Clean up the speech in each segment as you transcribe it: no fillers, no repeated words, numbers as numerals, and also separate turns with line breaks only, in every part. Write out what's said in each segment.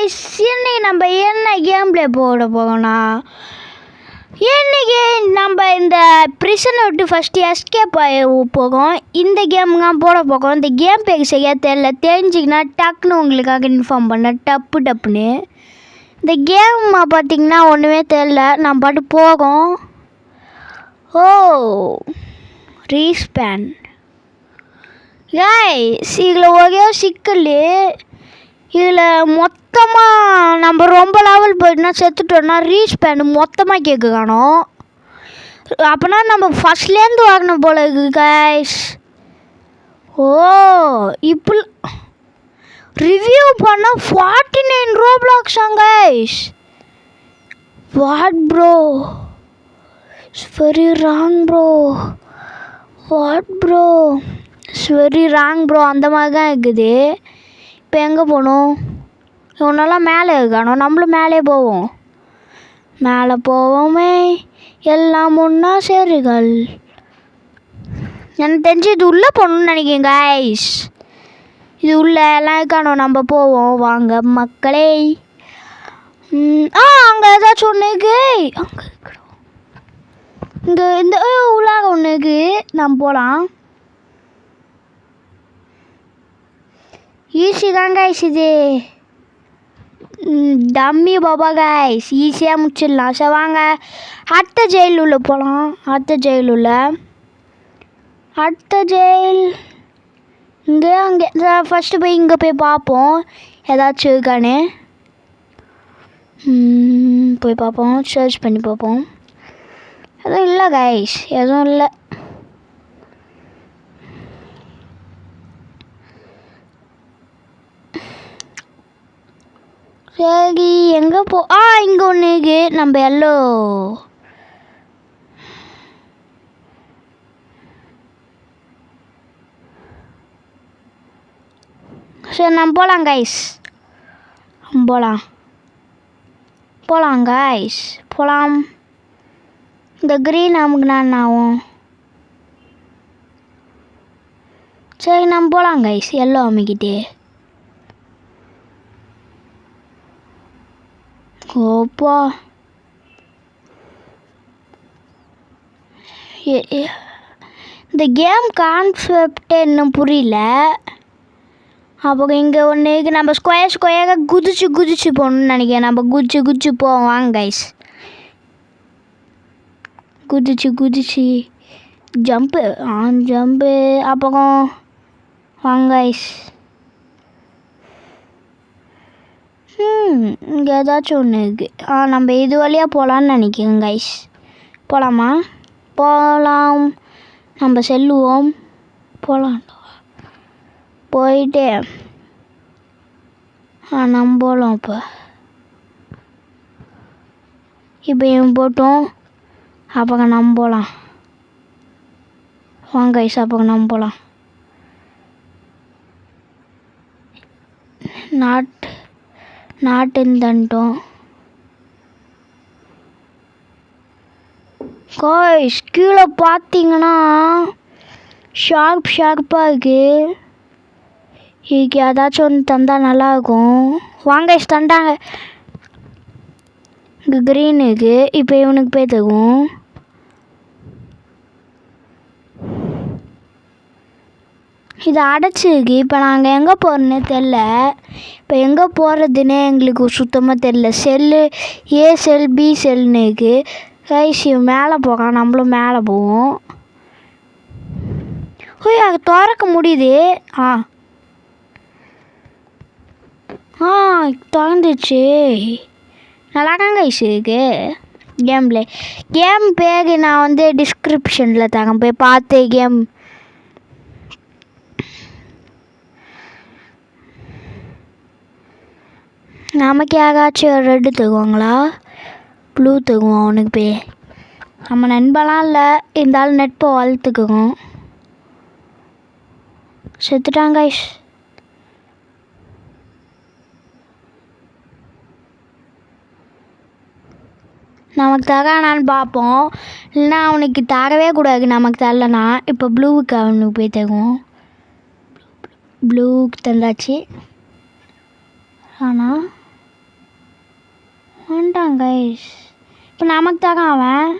Guys, இன்னைக்கு நம்ம என்ன கேம் ப்ளே போட போகோம்னா, இன்னைக்கு நம்ம இந்த ப்ரிசனை விட்டு ஃபஸ்ட்டு எஸ்கேப் போகும். இந்த கேம் தான் போட போகும். இந்த கேம் பேர் சரியாக தெரியல, தெரிஞ்சிங்கன்னா டக்குன்னு உங்களுக்காக இன்ஃபார்ம் பண்ணேன் டப்புன்னு. இந்த கேம் பார்த்திங்கன்னா ஒன்றுமே தெரியல, நம்ம பாட்டு போகும். ஓ ரீஸ்பேன் கைஸ், இதில் ஒரே சிக்கல், இதில் மொத்தமாக நம்ம ரொம்ப லெவல் போயிட்டுனா செத்துட்டோன்னா ரீஸ்பேன் மொத்தமாக கேட்க காணும். அப்போனா நம்ம ஃபஸ்ட்லேருந்து வாங்கின போல இருக்குது கைஸ். ஓ இப்போ ரிவ்யூ பண்ண 49 ரோப்ளாக்ஸாங்க guys. What bro, it's very wrong bro. What bro, it's very wrong bro. அந்த மாதிரி தான் இருக்குது. இப்போ எங்கே போகணும்? இவனெல்லாம் மேலே இருக்கானோ, நம்மளும் மேலே போவோம். மேலே போவோமே எல்லாம் ஒன்றா சேருகள். எனக்கு தெரிஞ்சு இது உள்ளே போகணுன்னு நினைக்கிறேன் கைஸ். இது உள்ளே எல்லாம் இருக்கானோ, நம்ம போவோம் வாங்க மக்களே. அங்கே ஏதாச்சும் ஒன்று இருக்கு, அங்கே இருக்கிறோம். இங்கே இந்த உள்ளாக ஒன்று இருக்கு, நம்ம போகலாம். ஈஸி தான் கைஸ் இது. டம்மி பாபா கைஸ், ஈஸியாக முடிச்சிடலாம். சரி வாங்க அடுத்த ஜெயில் உள்ள போகலாம். அடுத்த ஜெயில் இங்கே அங்கே ஃபஸ்ட்டு போய் இங்கே போய் பார்ப்போம் ஏதாச்சும் இருக்கானே. போய் பார்ப்போம், சர்ச் பண்ணி பார்ப்போம். எதுவும் இல்லை கைஸ், எதுவும் இல்லை. சரி எங்கே இங்கே ஒன்று இருக்கு, நம்ம எல்லோ. சரி நம்ம போகலாம் கைஸ், போகலாம் கைஸ், போகலாம். இந்த க்ரீன் நமக்கு நான் ஆகும். சரி நம்ம போகலாம் கைஸ், எல்லோ அமைக்கிட்டே. ஓப்பா இந்த கேம் கான்செப்டே இன்னும் புரியல. அப்போ இங்கே ஒன்று இருக்குது, நம்ம ஸ்கொயராக குதிச்சு போகணுன்னு நினைக்கிறேன். நம்ம குதிச்சு போவோம் வாங்க கைஸ். குதிச்சு ஜம்ப்பு அப்புறம் வாங்க கைஸ். இங்கே ஏதாச்சும் ஒன்று இருக்குது. நம்ம இது வழியாக போகலான்னு நினைக்கிறேன் கைஸ். போகலாமா? போகலாம், நம்ம செல்லுவோம். போகலாம், போயிட்டு நம்ம போகலாம். இப்போ இவன் போட்டோம், அப்போ நம்ம போகலாம் வாங்க கைஸ். அப்போ நம்ம போகலாம். நாட்டுன்னு தண்டோம் கைஸ். கீழே பார்த்தீங்கன்னா ஷார்ப்பாக இருக்குது. இதுக்கு ஏதாச்சும் ஒன்று தந்தால் நல்லாயிருக்கும். வாங்க கைஸ், தண்டாங்க. இங்கே க்ரீன் இருக்குது, இப்போ இவனுக்கு போய் தருவோம். இது அடைச்சிருக்கு. இப்போ நாங்கள் எங்கே போகிறோன்னே தெரில. இப்போ எங்கே போகிறதுன்னே எங்களுக்கு சுத்தமாக தெரில. செல்லு ஏ செல் பி செல்னு இருக்குது கைஸ். மேலே போகலாம், நம்மளும் மேலே போவோம். அது திறக்க முடியுது. திறந்துச்சு. நல்லா தான் கைஸ் இருக்கு கேம் பேர் நான் டிஸ்கிரிப்ஷனில் தரேன், போய் பார்த்து கேம். நமக்கு யாராச்சும் ரெட்டு தருவாங்களா, ப்ளூ தருவோம் அவனுக்கு போய். நம்ம நண்பலாம் இல்லை, இருந்தாலும் நட்பை வளர்த்துக்குவோம். செத்துட்டாங்க கைஸ். நமக்கு தரானான்னு பார்ப்போம், இல்லைன்னா அவனுக்கு தரவே கூடாது. நமக்கு தரலனா இப்போ ப்ளூவுக்கு அவனுக்கு போய் தருவோம். ப்ளூக்கு தந்தாச்சு. ஆனால் செத்துட்டான் கைஸ். இப்போ நமக்கு தாங்க அவன்.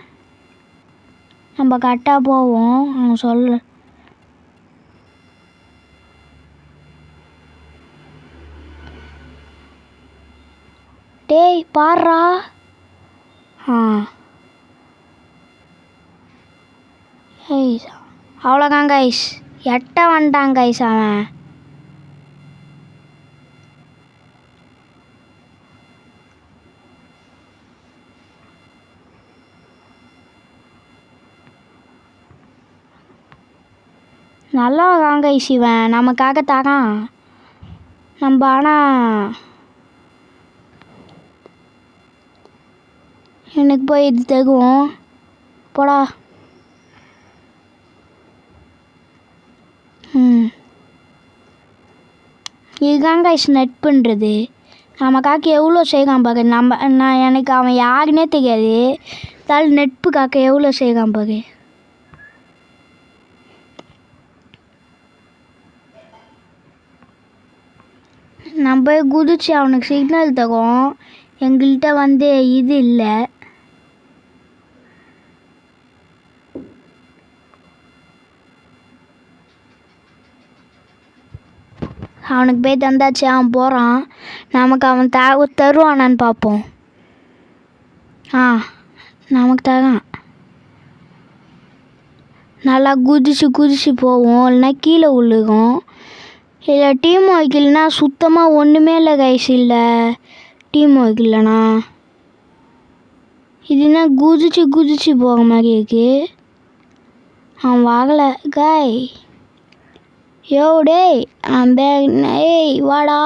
நம்ம கரெக்டாக போவோம். அவன் சொல்ல டேய் பாடுறா. கைஸ் அவ்வளோதான் கைஸ். எட்ட வந்துட்டான் கைஸ் அவன். நல்லா வாங்க இவன் நமக்காக தரான். நம்ம ஆனால் எனக்கு போய் இது தகுவோம் போடா. இதுதான் கைஸ் நெட் பண்ணுறது. நமக்காக எவ்வளோ செய்யலாம் பார்க்க. எனக்கு அவன் யாருன்னே தெரியாது. நெட்புக்காக எவ்வளோ செய்யலாம் பார்க்க. நம்ம குதிச்சு அவனுக்கு சிக்னல் தரும். எங்கள்கிட்ட இது இல்லை. அவனுக்கு போய் தந்தாச்சு. அவன் போகிறான். நமக்கு அவன் தருவானான்னு பார்ப்போம். நமக்கு தரான். நல்லா குதிச்சு போவோம். இல்லைன்னா கீழே விழுகும். இல்லை டீம் வைக்கலனா சுத்தமாக ஒன்றுமே இல்லை கைஸ். இல்லை டீம் வைக்கலண்ணா இதுனா குதிச்சு போக மாதிரி இருக்கு. அவன் வாங்கலை காய். யோ டேய் ஏய் வாடா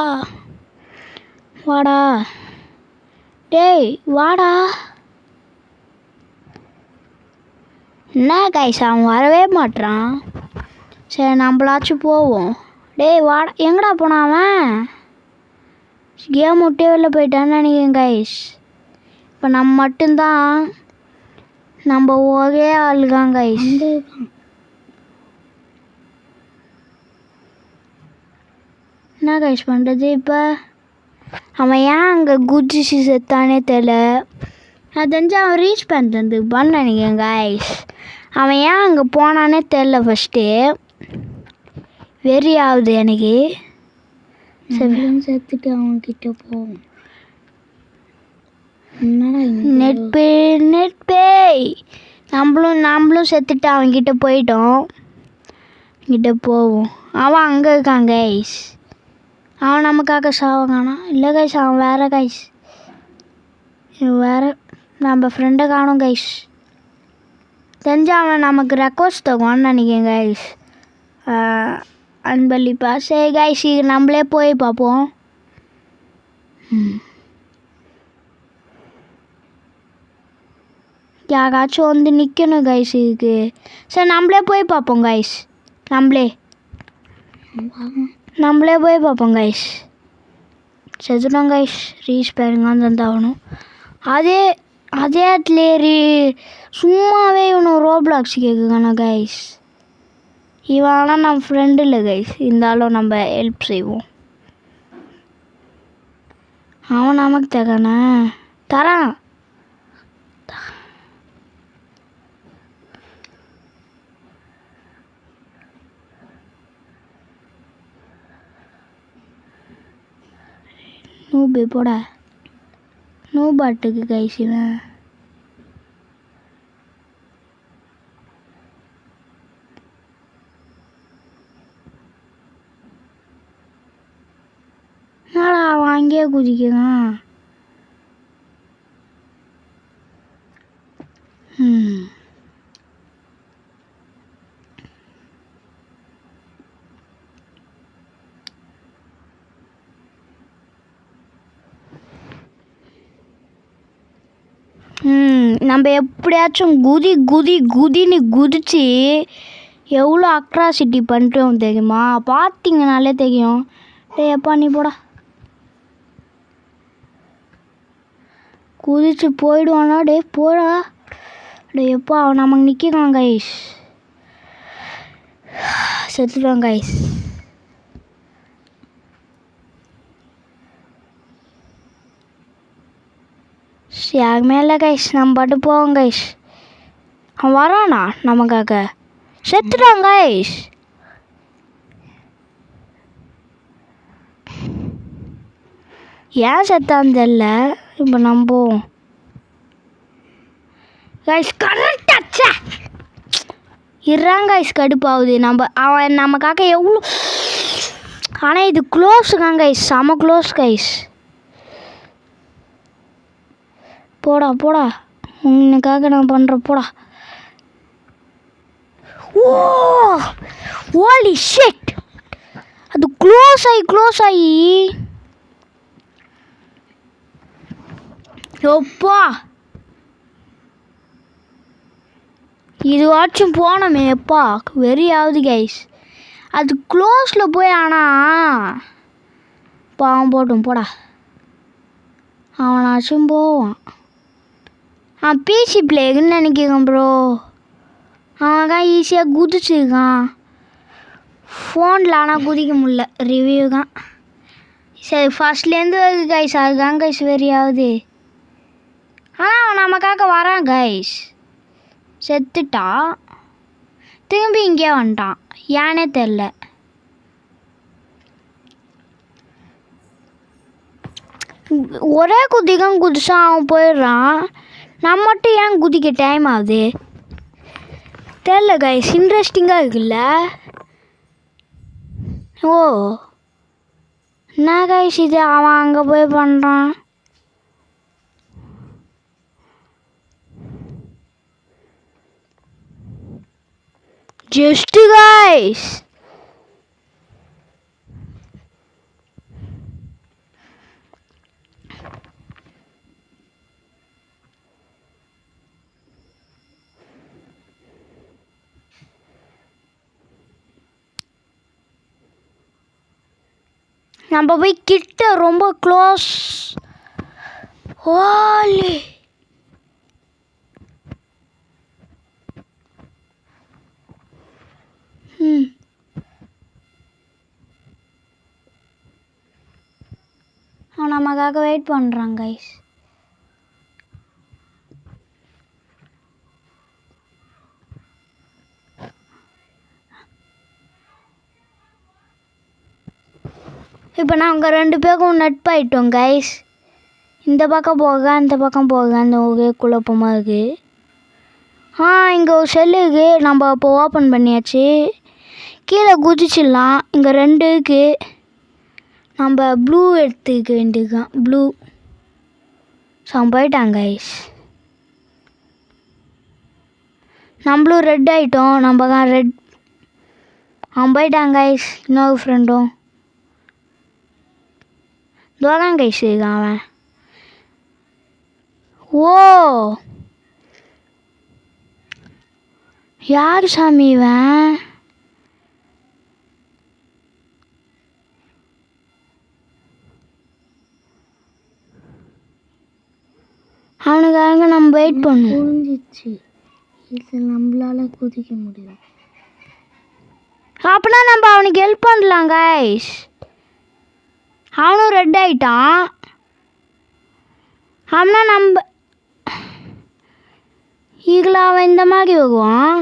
டேய் வாடா. என்ன கைஸ் அவன் வரவே மாட்டான். சரி நம்மளாச்சும் போவோம். டேய் வாடா. எங்கடா போனான் அவன்? கேம் விட்டே வெளில போயிட்டான்னு நினைக்கிறேன் கைஸ். இப்போ நம்ம மட்டும்தான். நம்ம ஒரே ஆளுதான் கைஸ். என்ன கைஸ் பண்ணுறது இப்போ? அவன் ஏன் அங்கே குதிச்சு செத்தானே தெரியல. அது தெரிஞ்சு அவன் ரீச் பண்ணுறது பண்ண நினைக்கிறேன் கைஸ். அவன் ஏன் அங்கே போனானே தெரில. ஃபஸ்ட்டு வெறி ஆகுது எனக்கு. செத்துட்டு அவன்கிட்ட போவோம். நெட்பேய் நம்மளும் செத்துட்டு அவன்கிட்ட போயிட்டோம். கிட்ட போவோம். அவன் அங்கே இருக்கான் கைஸ். அவன் நமக்காக சாவகானா? இல்லை கைஸ் அவன் வேற கைஸ். வேற நம்ம ஃப்ரெண்டை காணும் கைஸ். தெரிஞ்சு அவன் நமக்கு ரெக்வஸ்ட் தருவான்னு நினைக்கிறேன் கைஸ். அன்பளிப்பா. சரி கைஸ் இது நம்மளே போய் பார்ப்போம். யாராச்சும் நிற்கணும் கைஸ் இதுக்கு. சரி நம்மளே போய் பார்ப்போம் கைஸ். நம்மளே போய் பார்ப்போம் கைஸ். செத்துட்டோம் கைஸ். ரீச் பேருங்கான்னு தந்தாகணும். அதே இடத்துல சும்மாவே இவனும் ரோப்ளாக்ஸ் கேட்குறானா கைஸ். இவன் ஆனால் நம்ம ஃப்ரெண்டு இல்லை கைஸ். இருந்தாலும் நம்ம ஹெல்ப் செய்வோம். அவன் நமக்கு தரானா? தரான். நூபே போடா. நூபாட்டுக்கு கைஸ் இவன். அவன் அங்கேயே குதிக்கிறான். நம்ம எப்படியாச்சும் குதின்னு குதிச்சு எவ்வளோ அட்ராசிட்டி பண்ணிட்டோம் தெரியுமா? பார்த்தீங்கனாலே தெரியும். டேய் எப்பா நீ போடா. குதிச்சு போயிடுவானா? டே போடா. டே எப்பா அவன் நமக்கு நிற்கிறான் கைஸ். செத்துடுவான் கைஸ். யாருமே இல்லை கைஸ், நம்ம பாட்டு போவோம் கைஸ். அவன் வரானா நமக்காக? செத்துட்டான் கைஸ். ஏன் செத்தான்னு தெரியல. இப்போ நம்புவோம் கைஸ். கரெக்டாச்சா இறாங்க கைஸ், கடுப்பாகுது. அவன் நமக்காக எவ்வளோ, ஆனால் இது க்ளோஸுங்க கைஸ், செம க்ளோஸ் கைஸ். போடா போடா, உனக்காக நான் பண்ணுறேன் போடா. ஓ ஹோலி ஷிட், அது க்ளோஸ் ஆகி எப்பா இதுவாச்சும் போனோமே எப்பா, வெறி ஆகுது கைஸ். அது க்ளோஸில் போய் ஆனால் பாவம் போட்டும் போடா, அவனாச்சும் போவான். பிசி பிளேக்குன்னு நினைக்கிறேன் ப்ரோ. அவன் தான் ஈஸியாக குதிச்சிருக்கான். ஃபோனில் ஆனால் குதிக்க முடியல, ரிவ்யூ தான். சரி ஃபர்ஸ்ட்லேருந்து வருது கைஸ், அதுதான் கைஸ் வெறி ஆகுது. ஆனால் அவன் நமக்காக வரான் கைஸ். செத்துட்டா, திரும்பி இங்கே வந்துட்டான், ஏன்னே தெரில. ஒரே குதிக்கும் குதிச்சா அவன் போயிடுறான், நம்ம மட்டும் ஏன் குதிக்க டைம் ஆகுது தெரில கைஸ். இன்ட்ரெஸ்டிங்காக இருக்குல்ல. ஓ என்ன கைஸ் இது, அவன் அங்கே போய் பண்ணுறான். ஜஸ்ட் கைஸ் நம்ம போய் கிட்ட ரொம்ப க்ளோஸ். ஓலி அவன் நமக்காக வெயிட் பண்ணுறான் கைஸ். இப்போ நாங்கள் 2 பேருக்கும் நட்பாயிட்டோம் கைஸ். இந்த பக்கம் போக அந்த பக்கம் போக அந்த ஒரே குழப்பமாக இருக்குது. இங்கே ஒரு செல்லு இருக்குது, நம்ம இப்போ ஓப்பன் பண்ணியாச்சு. கீழே குதிச்சிடலாம். இங்கே 2 இருக்குது, நம்ம ப்ளூ எடுத்துக்க வேண்டியதுதான். ப்ளூ போயிட்டாங்க கைஸ். நம்மளும் ரெட் ஆகிட்டோம், நம்ம தான் ரெட். அவன் போயிட்டாங்க கைஸ். இன்னொரு ஃப்ரெண்டும் தோதான் கைஸ் இருக்கான் அவன். ஓ யார் சாமி இவன்? அவனுக்காக நம்ம வெயிட் பண்ணும். புரிஞ்சிச்சு, இது நம்மளால குதிக்க முடியல. அப்படின்னா நம்ம அவனுக்கு ஹெல்ப் பண்ணலாம் கைஸ். அவனும் ரெட் ஆகிட்டான். அவனா நம்ம இதில் அவன் இந்த மாதிரி வருவான்.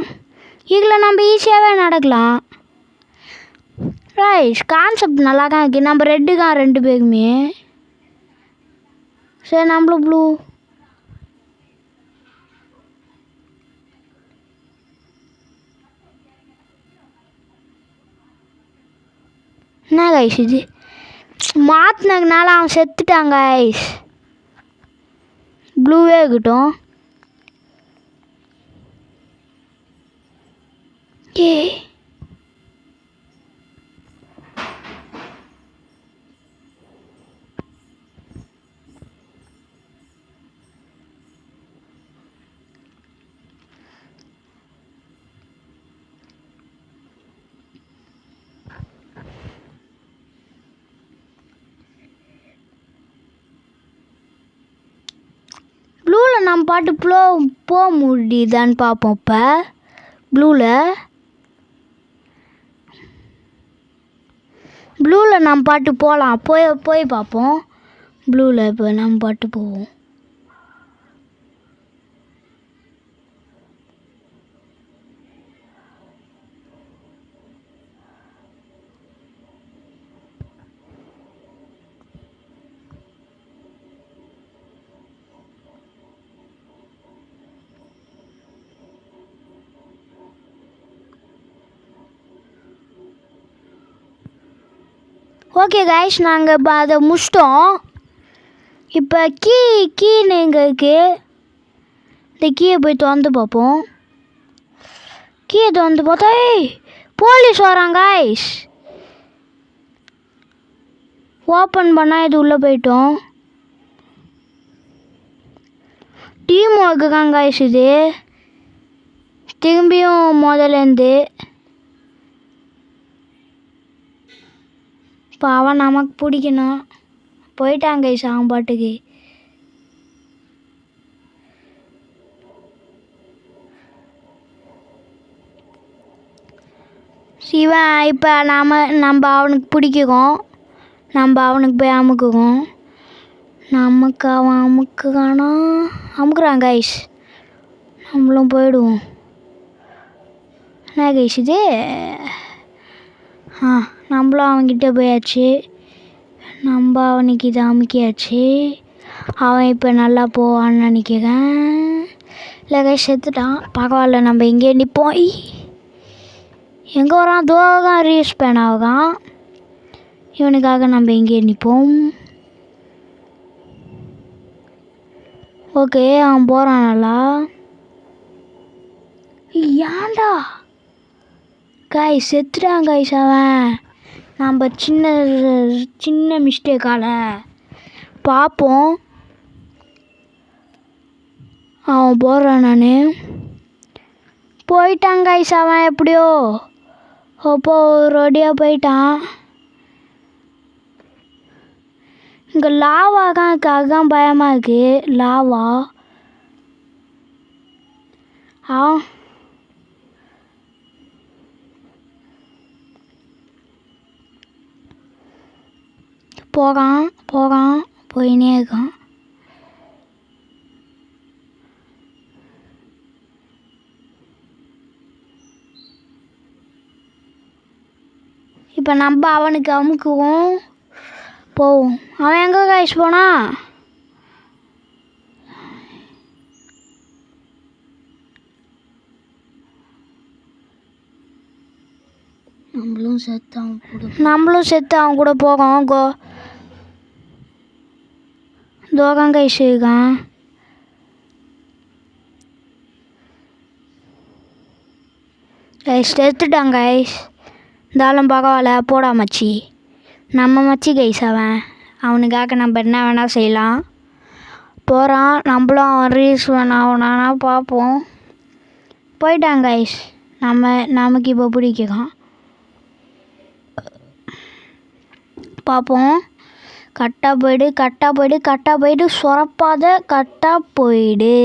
இதில் நம்ம ஈஸியாகவே நடக்கலாம் ரைஸ். கான்செப்ட் நல்லா தான் இருக்குது. நம்ம ரெட்டு தான் 2 பேருமே. சரி நம்மளும் ப்ளூ. என்ன கைஸ் இது, மாற்றினதுனால அவன் செத்துட்டாங்க கைஸ். ப்ளூவே இருக்கட்டும். ஏ ப்ளூவில் நம்ம பாட்டு போக முடியுதான்னு பார்ப்போம். இப்போ ப்ளூவில் நம்ம பாட்டு போகலாம். போய் பார்ப்போம். ப்ளூவில் இப்போ நம்ம பாட்டு போவோம். ஓகே கைஸ், நாங்கள் இப்போ அதை முடிச்சிட்டோம். இப்போ கீன்னு எங்கே இருக்குது? இந்த கீயை போய் திறந்து பார்ப்போம். கீயை திறந்து பார்த்தா போலீஸ் வராங்க கைஸ். ஓப்பன் பண்ணால் இது உள்ளே போயிட்டோம். டீம் ஒர்க்குக்காங்க கைஸ். இது திரும்பியும் முதலேருந்து இப்போ அவன் நமக்கு பிடிக்கணும். போயிட்டாங்க கைஸ் அவன் பாட்டுக்கு. சிவன் இப்போ நம்ம அவனுக்கு பிடிக்கும். நம்ம அவனுக்கு போய் அமுக்குவோம். நமக்கு அவன் அமுக்குறான் கைஸ். நம்மளும் போயிடுவோம். என்ன கைஸ் இது? நம்மளும் அவன்கிட்ட போயாச்சு. நம்ம அவனுக்கு இதை அமுக்கியாச்சு. அவன் இப்போ நல்லா போவான்னு நினைக்கிறேன். இல்லை கைஸ் செத்துட்டான். பரவாயில்ல, நம்ம இங்கே நிற்போம். எங்கே வரான்? தூரம் ரீஸ் பேன் ஆகான். இவனுக்காக நம்ம இங்கே நிற்போம். ஓகே, அவன் போகிறான் நல்லா. ஏன்டா கைஸ் செத்துட்டான் கைஸ் அவன். நம்ம சின்ன மிஸ்டேக்கால பார்ப்போம். அவன் போகிறான். நான் போயிட்டான் கைஸ் அவன் எப்படியோ. அப்போ ரெடியாக போயிட்டான். இங்கே லாவாதான் பயமாக இருக்குது. லாவா போகான் போயினே இருக்கான். இப்போ நம்ம அவனுக்கு அமுக்குவோம். போவோம். அவன் எங்கே கைஸ் போனா? நம்மளும் செத்து அவன் கூட போகும். தோகம் கைஸ் இருக்கான். கைஸ் செத்துட்டான் கைஸ். இருந்தாலும் பரவாயில்ல, போடா மச்சி. நம்ம மச்சி கைஸ் அவனுக்காக நம்ம என்ன வேணால் செய்யலாம். போகிறான். நம்மளும் அவன் ரீல்ஸ் வேணானா பார்ப்போம். போயிட்டான் கைஸ். நமக்கு இப்போ பிடிக்கலாம். பார்ப்போம். கட்டாக போயிடு சுரப்பாத. கட்டாக போயிடு.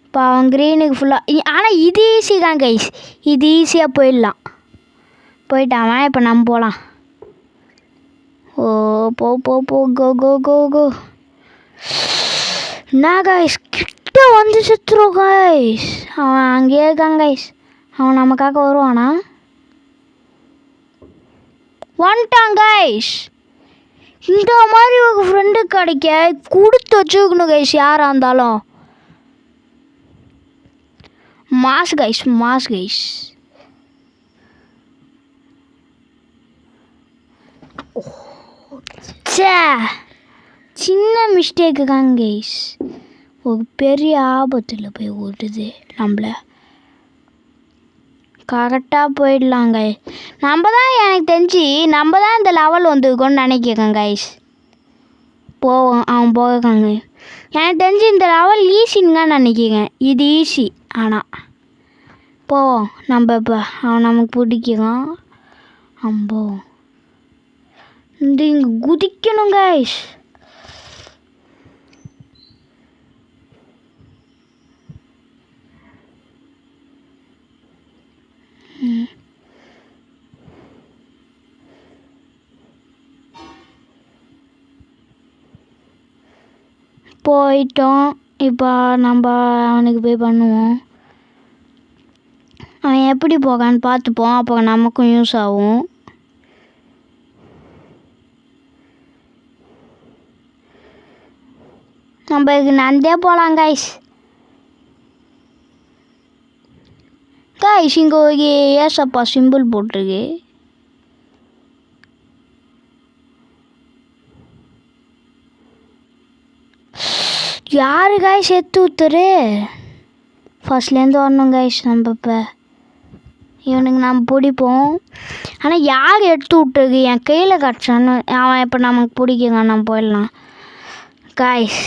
இப்போ அவன் க்ரீனுக்கு ஃபுல்லாக. ஆனால் இது ஈஸி தான் கைஸ். இது ஈஸியாக போயிடலாம். போயிட்டான். இப்போ நம்ம போகலாம். ஓ போ கோ. என்ன கைஸ் கிட்ட வந்து செத்துரும் கைஸ். அவன் அங்கேயே இருக்கான் கைஸ். அவன் நமக்காக வருவானா? வந்துட்டான் கைஸ். இந்த மாதிரி ஒரு ஃப்ரெண்டு கிடைக்க கொடுத்து வச்சுக்கணும் கைஸ். யாராக இருந்தாலும் மாஸ் கைஸ். சின்ன மிஸ்டேக்கு தான் கைஸ். ஒரு பெரிய ஆபத்தில் போய் ஓட்டுது நம்மள. கரெக்டாக போயிடலாங்க. எனக்கு தெரிஞ்சு நம்ம தான் இந்த லெவல் வந்துருக்கோன்னு நினைக்கிறேன் கைஸ். போவோம். அவன் போகிறாங்க. எனக்கு தெரிஞ்சு இந்த லெவல் ஈஸின்னு தான் நினைக்கிறேன். இது ஈஸி. ஆனால் போவோம். நம்ம இப்போ அவன் நமக்கு பிடிக்கிறான். போவோம். இங்கே குதிக்கணும் கைஸ். போயிட்டோம். இப்போ நம்ம அவனுக்கு போய் பண்ணுவோம். அவன் எப்படி போகான்னு பார்த்துப்போம். அப்போ நமக்கும் யூஸ் ஆகும். நம்ம இதுக்கு நடந்தே போகலாம் கைஸ். இங்கே ஒரு ஏசப்பா சிம்பிள் போட்டிருக்கு. யாரு காய்ஸ் எடுத்து ஊத்துரு ஃபர்ஸ்ட்லேருந்து வரணும் காய்ஸ். நம்ம இப்போ இவனுக்கு நம்ம பிடிப்போம். ஆனால் யார் எடுத்து விட்டுருக்கு என் கையில் கிடச்சான்னு அவன் இப்போ நமக்கு பிடிக்குங்க. நம்ம போயிடலாம் காய்ஸ்.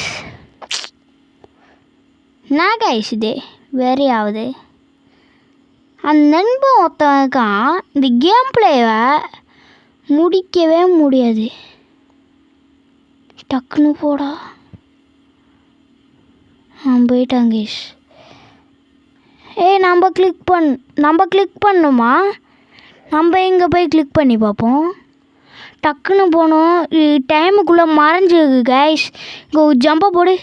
என்ன காய்ஸ் இது வெறி ஆகுது. அந்த நண்பன் ஒருத்தவனுக்கான் இந்த கேம் பிளேவை முடிக்கவே முடியாது. டக்குன்னு போடா. போயிட்டாங்க கைஸ். நம்ம கிளிக் பண்ணணுமா? நம்ம இங்கே போய் கிளிக் பண்ணி பார்ப்போம். டக்குன்னு போகணும். டைமுக்குள்ளே மறைஞ்சிருக்கு கைஸ். இங்கே ஜம்பை போடு.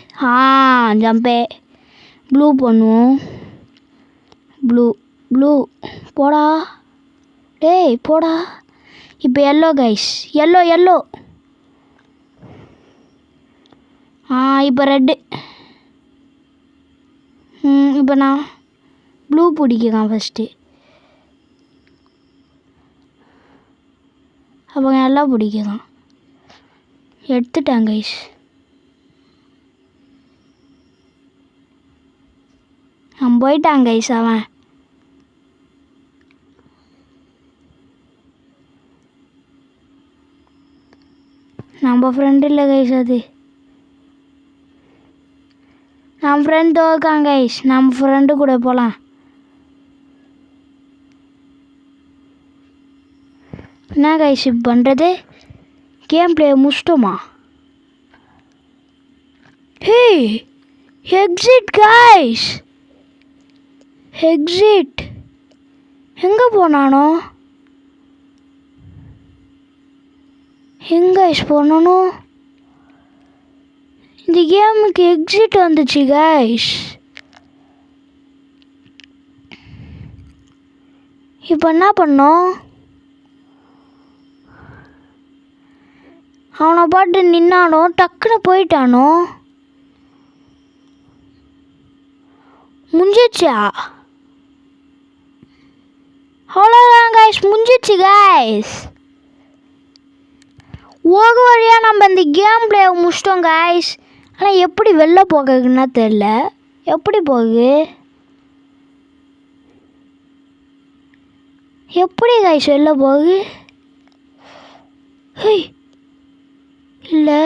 ஜம்பே ப்ளூ பண்ணுவோம். ப்ளூ போடா. டேய் போடா. இப்போ எல்லோ கைஸ். எல்லோ இப்போ ரெட்டு. இப்போ நான் ப்ளூ பிடிக்கலாம் ஃபஸ்ட்டு. அவங்க எல்லாம் பிடிக்கலாம். எடுத்துட்டாங்க கைஸ். போயிட்டாங்க கைஸ். அவன் நம்ம ஃப்ரெண்டு இல்லை கைஸ். அது நம்ம ஃப்ரெண்டு இருக்காங்க கைஸ். நம்ம ஃப்ரெண்டு கூட போகலாம். என்ன கைஸ் இப்போ பண்ணுறது? கேம் பிளே முடிச்சிட்டோமா? Exit guys. எக்ஸிட் எங்கே போனானோ? எங்கே போனானோ? இந்த கேமுக்கு எக்ஸிட் வந்துச்சு கைஸ். இப்போ என்ன பண்ணோம்? அவனை பாட்டு நின்னானோ டக்குன்னு போயிட்டானோ? முடிஞ்சிச்சா? அவ்வளோதான் கைஸ். முடிஞ்சிச்சு கைஸ். ஒரு வழியாக நம்ம இந்த கேம் பிளே முடிச்சிட்டோம் கைஸ். ஆனால் எப்படி வெளில போகிறதுன்னா தெரில. எப்படி போகுது? எப்படி கைஸ் வெளில போகுது? இல்லை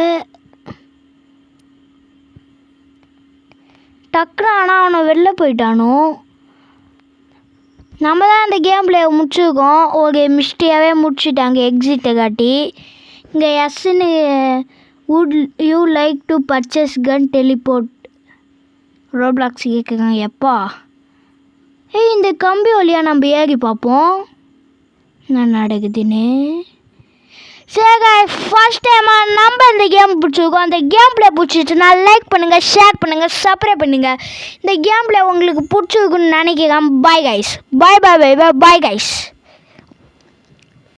டக்குனு. ஆனால் அவனை வெளில போயிட்டானோ? நம்ம தான் அந்த கேம் பிளே முடிச்சிருக்கோம். ஒரு மிஸ்டேக்காகவே முடிச்சிட்டாங்க எக்ஸிட்டை காட்டி. இங்கே எஸ்ன்னு would you like to purchase gun teleport Roblox கேட்குறாங்க. எப்பா இந்த கம்பி வழியாக நம்ம ஏறி பார்ப்போம் என்ன நடக்குதுன்னு. சரி ஃபர்ஸ்ட் டைமாக நம்ம இந்த கேம் பிடிச்சிருக்கோம். அந்த கேம் பிளே பிடிச்சிச்சுன்னா லைக் பண்ணுங்கள், ஷேர் பண்ணுங்கள், சப்ஸ்கிரைப் பண்ணுங்கள். இந்த கேம் பிளே உங்களுக்கு பிடிச்சிருக்குன்னு நினைக்கிறேன். Bye guys. Bye guys.